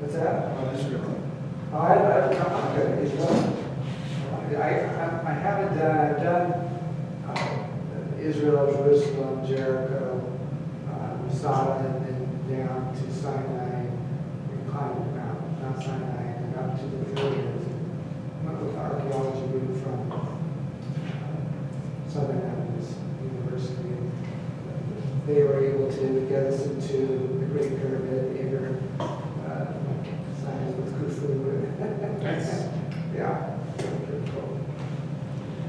What's that? on Israel? I'm good at Israel. I haven't done, I've done Israel, Jerusalem, Jericho, Masada, and then down to Sinai, and climbed the mountain, Mount Sinai, and up to the pyramids. Went with the archaeology group from Southern Adventist University. They were able to get us into the Great Pyramid, either signs with Khufu. Nice. Yeah, pretty cool.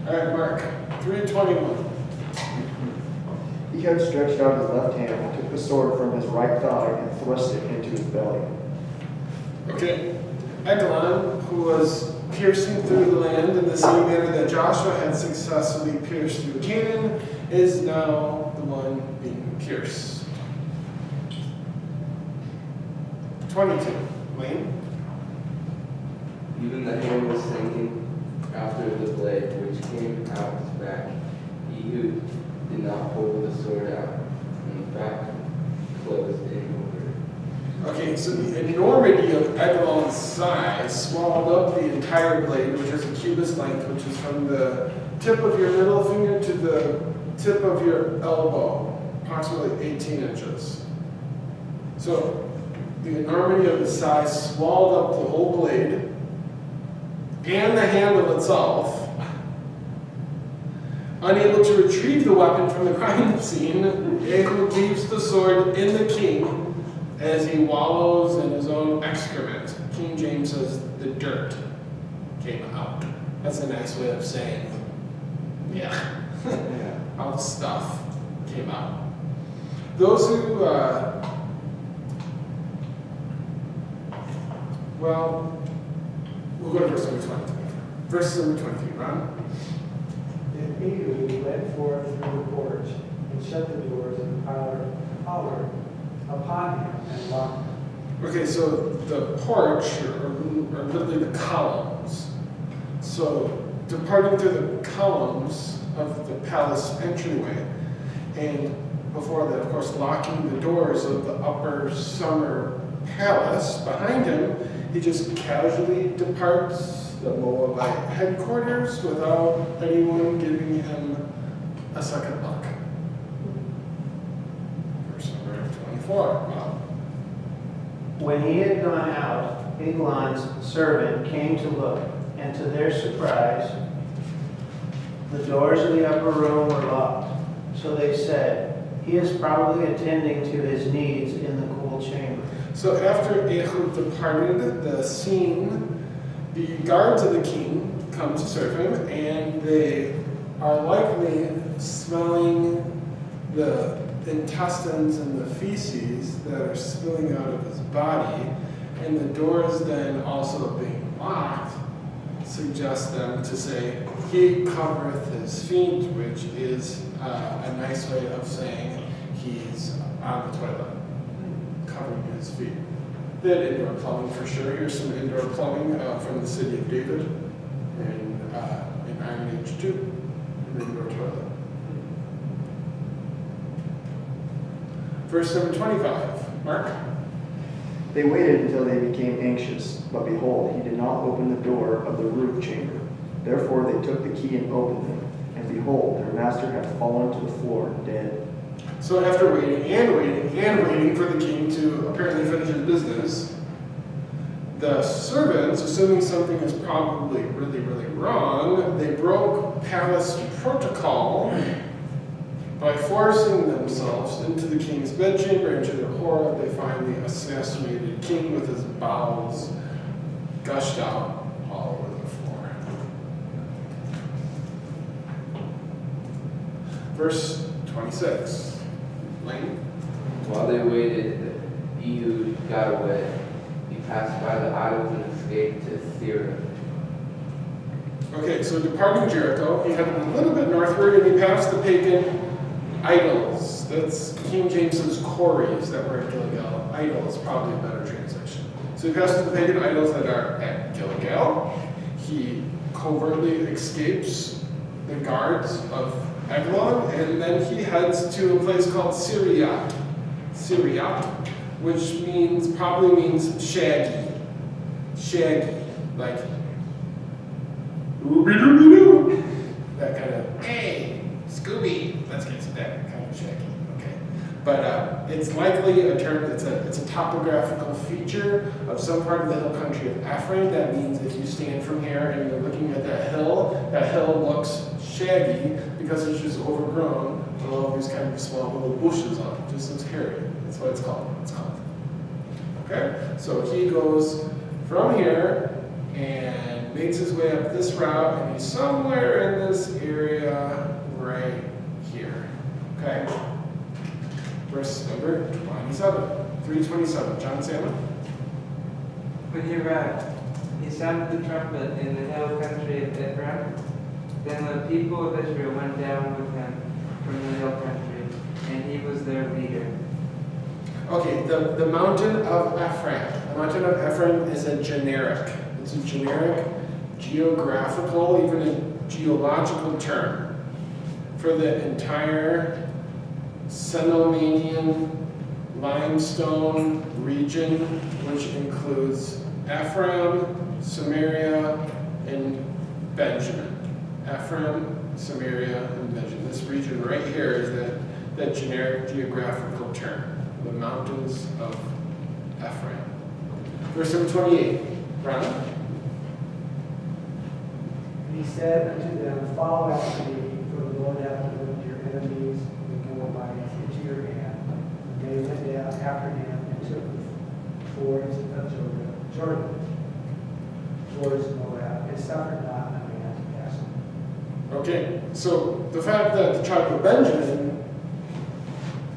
All right, Mark, 3:21. Ehud stretched out his left hand and took the sword from his right thigh and thrust it into his belly. Okay. Eglon, who was piercing through the land in the same manner that Joshua had successfully pierced through Canaan, is now the one being pierced. 22. Wayne? Even the hand was sinking after the blade which came out his back. Ehud did not hold the sword out, and the back closed inward. Okay, so the enormity of Eglon's size swallowed up the entire blade, which is a cubit's length, which is from the tip of your middle finger to the tip of your elbow, approximately 18 inches. So the enormity of the size swallowed up the whole blade and the handle itself. Unable to retrieve the weapon from the crime scene, Ehud leaves the sword in the king as he wallows in his own excrement. King James says the dirt came out. That's a nice way of saying, yeah, all the stuff came out. Those who, well, we'll go to verse number 23. Verse number 23, Ron? Then Ehud went forth through the porch and shut the doors and hollered upon him and locked them. Okay, so the porch are literally the columns. So departing through the columns of the palace entryway, and before that, of course, locking the doors of the upper summer palace behind him, he just casually departs the Moabite headquarters without anyone giving him a second look. Verse number 24. Wow. When he had gone out, Eglon's servant came to look, and to their surprise, the doors of the upper room were locked. So they said, "He is probably attending to his needs in the cool chamber." So after Ehud departed the scene, the guards of the king come to serve him, and they are likely smelling the intestines and the feces that are spilling out of his body, and the doors then also being locked suggest them to say, "He covereth his feet," which is a nice way of saying he's on the toilet, covering his feet. They had indoor plumbing for sure. Here's some indoor plumbing from the city of David in Iron Age 2, an indoor toilet. Verse number 25, Mark. They waited until they became anxious, but behold, he did not open the door of the roof chamber. Therefore they took the key and opened it, and behold, their master had fallen to the floor dead. So after waiting and waiting and waiting for the king to apparently finish his business, the servants, assuming something is probably really, really wrong, they broke palace protocol by forcing themselves into the king's bedchamber, and to their horror, they find the assassinated king with his bowels gushed out all over the floor. Verse 26. Lane? While they waited, Ehud got away. He passed by the idols and escaped to Syria. Okay, so departing Jericho, he headed a little bit northward, and he passed the pagan idols. That's King James's quarries that were at Gilgal. Idols, probably a better translation. So he passes the pagan idols that are at Gilgal. He covertly escapes the guards of Eglon, and then he heads to a place called Syriat, which probably means shaggy. Shaggy, like Ooby-Dooby-Doo. That kind of, hey, Scooby, let's get to that kind of shaggy, okay? But it's likely a term, it's a topographical feature of some part of the hill country of Ephraim. That means if you stand from here and you're looking at that hill looks shaggy because it's just overgrown with all these kind of small little bushes on it. Just looks hairy. That's what it's called. Okay? So he goes from here and makes his way up this route, and he's somewhere in this area right here. Okay? Verse number 27. 327. John Salmon. When he arrived, he sounded the trumpet in the hill country of Ephraim. Then the people of Israel went down with him from the hill country, and he was their leader. Okay, the mountain of Ephraim. The mountain of Ephraim is a generic. It's a generic geographical, even a geological term for the entire Cenomanian limestone region, which includes Ephraim, Samaria, and Benjamin. Ephraim, Samaria, and Benjamin. This region right here is that generic geographical term. The mountains of Ephraim. Verse number 28. Ron? And he said unto them, follow after me, for the Lord hath delivered your enemies, the Moabites, into your hand. And they went down after him and took the fords of Jordan towards Moab, and suffered not a man to pass them. Okay, so the fact that the tribe of Benjamin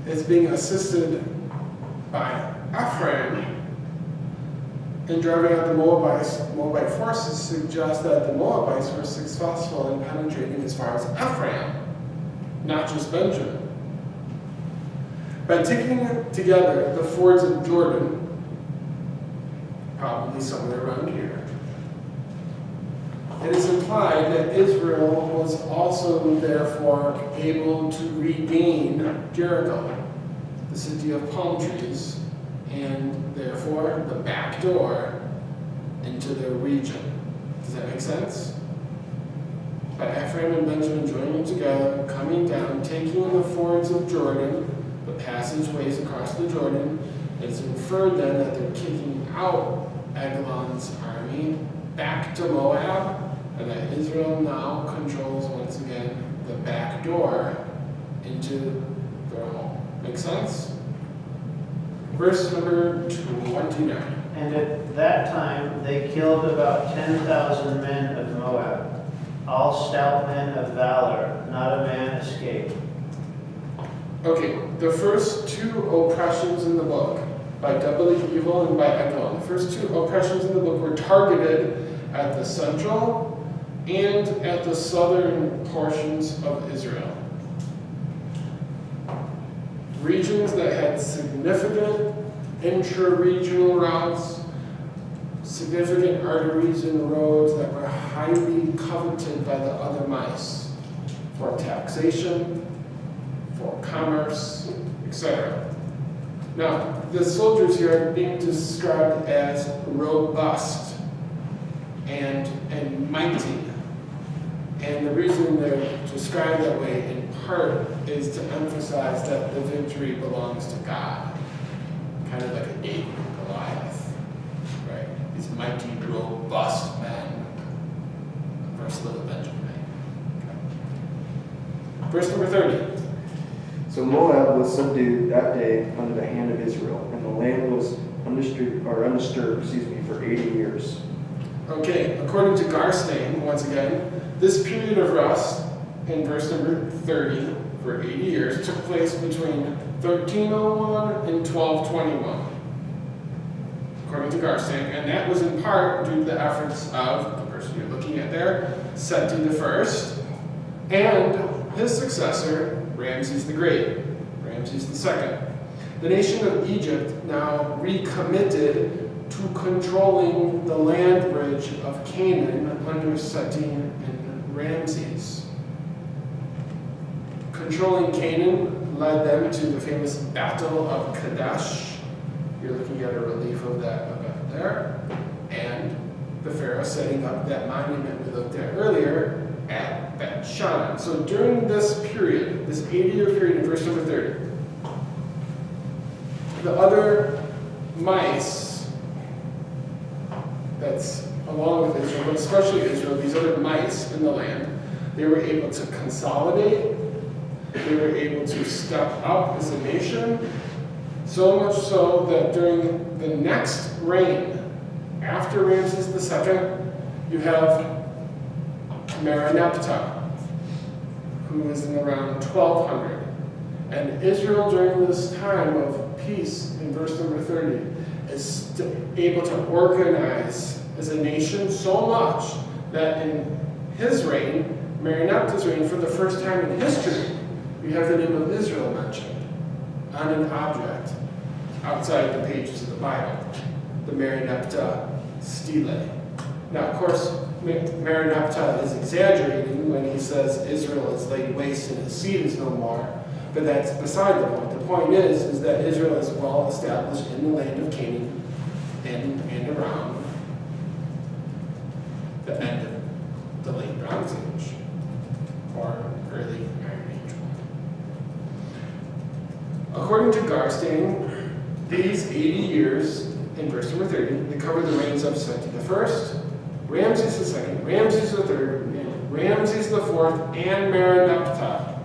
is being assisted by Ephraim in driving out the Moabite forces suggests that the Moabites were successful in penetrating as far as Ephraim, not just Benjamin. By taking together the fords of Jordan, probably somewhere around here, it is implied that Israel was also therefore able to regain Jericho, the city of palm trees, and therefore the back door into their region. Does that make sense? By Ephraim and Benjamin joining together, coming down, taking the fords of Jordan, the passageways across the Jordan, it's inferred then that they're kicking out Eglon's army back to Moab, and that Israel now controls once again the back door into their home. Make sense? Verse number 29. And at that time they killed about 10,000 men of Moab, all stout men of valor, not a man escaped. Okay, the first two oppressions in the book, by doubly evil and by Eglon, the first two oppressions in the book were targeted at the central and at the southern portions of Israel. Regions that had significant intra-regional routes, significant arteries and roads that were highly coveted by the other mice for taxation, for commerce, etc. Now, the soldiers here are being described as robust and mighty. And the reason they're described that way in part is to emphasize that the victory belongs to God. Kind of like a David and Goliath, right? These mighty, robust men versus little Benjamin. Okay. Verse number 30. So Moab was subdued that day under the hand of Israel, and the land was undisturbed for 80 years. Okay, according to Garstein, once again, this period of rest in verse number 30 for 80 years took place between 1301 and 1221, according to Garstein, and that was in part due to the efforts of the person you're looking at there, Seti I, and his successor, Ramses the Great, Ramses II. The nation of Egypt now recommitted to controlling the land bridge of Canaan under Seti and Ramses. Controlling Canaan led them to the famous Battle of Kadesh You're looking at a relief of that event there. And the Pharaoh setting up that monument we looked at earlier at Beth Shan. So during this period, this 80-year period in verse number 30, the other mice that's along with Israel, but especially Israel, these other mice in the land, they were able to consolidate, they were able to step up as a nation, so much so that during the next reign, after Ramses II, you have Mereneptah, who was in around 1200. And Israel during this time of peace, in verse number 30, is able to organize as a nation so much that in his reign, Mereneptah's reign, for the first time in history, you have the name of Israel mentioned on an object outside the pages of the Bible, the Mereneptah stele. Now, of course, Mereneptah is exaggerating when he says Israel is laid waste and his seed is no more, but that's beside the point. The point is that Israel is well established in the land of Canaan and around the end of the late Bronze Age or early Iron Age. According to Garstang, these 80 years in verse number 30, they cover the reigns of Seti I, Ramses II, Ramses III, Ramses IV, and Mereneptah.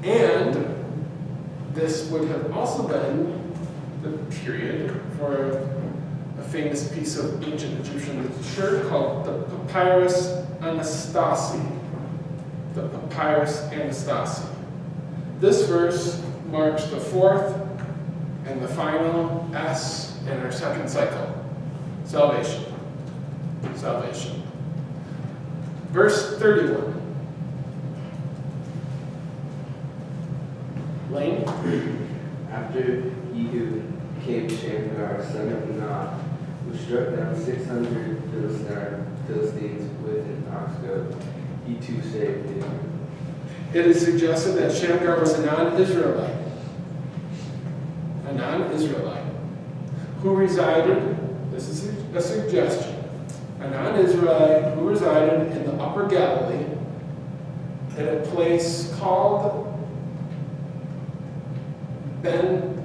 And this would have also been the period for a famous piece of ancient Egyptian literature called the Papyrus Anastasi. The Papyrus Anastasi. This verse marks the fourth and the final S in our second cycle. Salvation. Salvation. Verse 31. Lane? After Ehud came Shamgar, son of Anat, who struck down 600 Philistines with an ox goad. He too saved Israel. It is suggested that Shamgar was a non-Israelite. A non-Israelite who resided, this is a suggestion, a non-Israelite who resided in the Upper Galilee at a place called Ben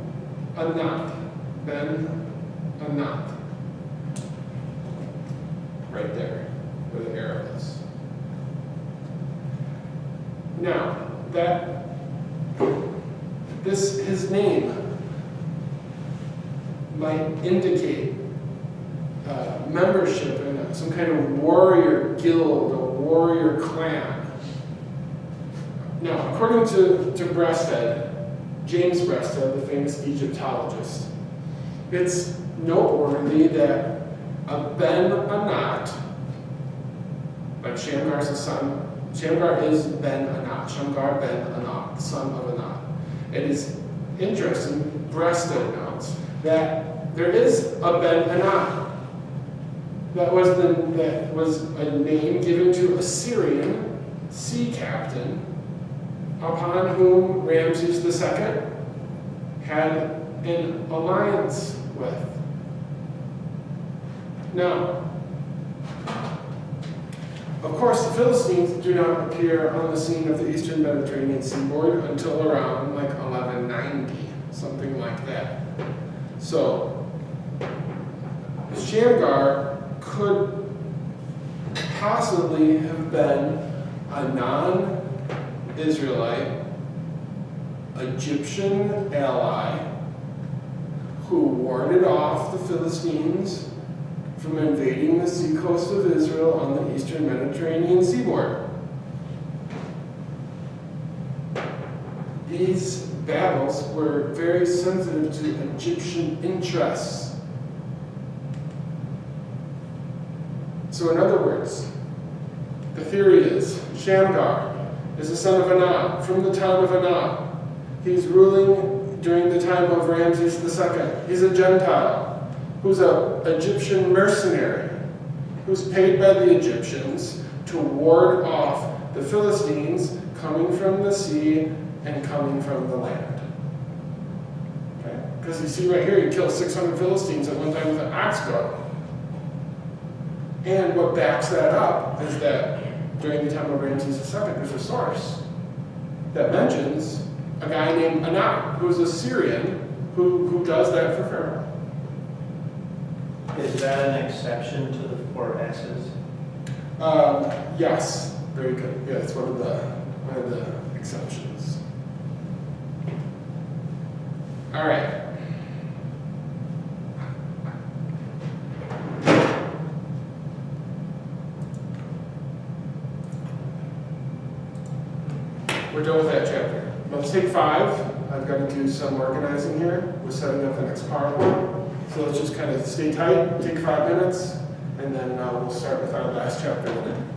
Anat. Ben Anat. Right there, where the arrow is. Now, his name might indicate membership in some kind of warrior guild or warrior clan. Now, according to Breasted, James Breasted, the famous Egyptologist, it's noteworthy that a Ben Anat, like Shamgar's a son, Shamgar is Ben Anat, Shamgar Ben Anat, son of Anat. It is interesting, Breasted notes, that there is a Ben Anat. That was a name given to a Syrian sea captain upon whom Ramses II had an alliance with. Now, of course, the Philistines do not appear on the scene of the eastern Mediterranean seaboard until around like 1190, something like that. So, Shamgar could possibly have been a non-Israelite Egyptian ally who warded off the Philistines from invading the seacoast of Israel on the eastern Mediterranean seaboard. These battles were very sensitive to Egyptian interests. So in other words, the theory is Shamgar is the son of Anat from the town of Anat. He's ruling during the time of Ramses II. He's a Gentile who's an Egyptian mercenary who's paid by the Egyptians to ward off the Philistines coming from the sea and coming from the land. Okay? Because you see right here, he kills 600 Philistines at one time with an ox goad. And what backs that up is that during the time of Ramses II, there's a source that mentions a guy named Anak, who's a Syrian, who does that for Pharaoh. Is that an exception to the 4 S's? Yes, very good. Yeah, it's one of the exceptions. All right. We're done with that chapter. Let's take 5. I've got to do some organizing here. We're setting up the next part. So let's just kind of stay tight, take 5 minutes, and then we'll start with our last chapter in a minute.